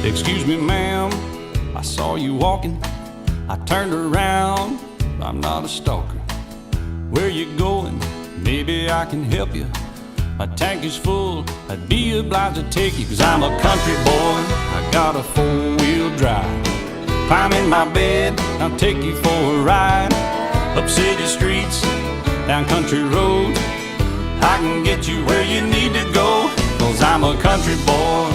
Excuse me, ma'am, I saw you walking. I turned around, I'm not a stalker. Where you going? Maybe I can help you. My tank is full, I'd be obliged to take you, 'cause I'm a country boy, I got a four-wheel drive. Climb in my bed, I'll take you for a ride. Up city streets, down country roads, I can get you where you need to go, 'cause I'm a country boy.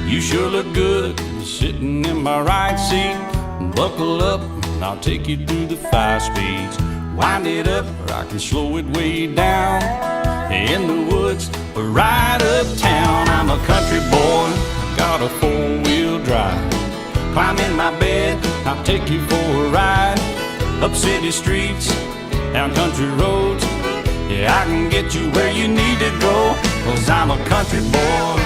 You sure look good sitting in my right seat. Buckle up, and I'll take you through the 5 speeds. Wind it up, or I can slow it way down. In the woods, or right uptown. I'm a country boy, got a four-wheel drive. Climb in my bed, I'll take you for a ride. Up city streets, down country roads, yeah, I can get you where you need to go, 'cause I'm a country boy.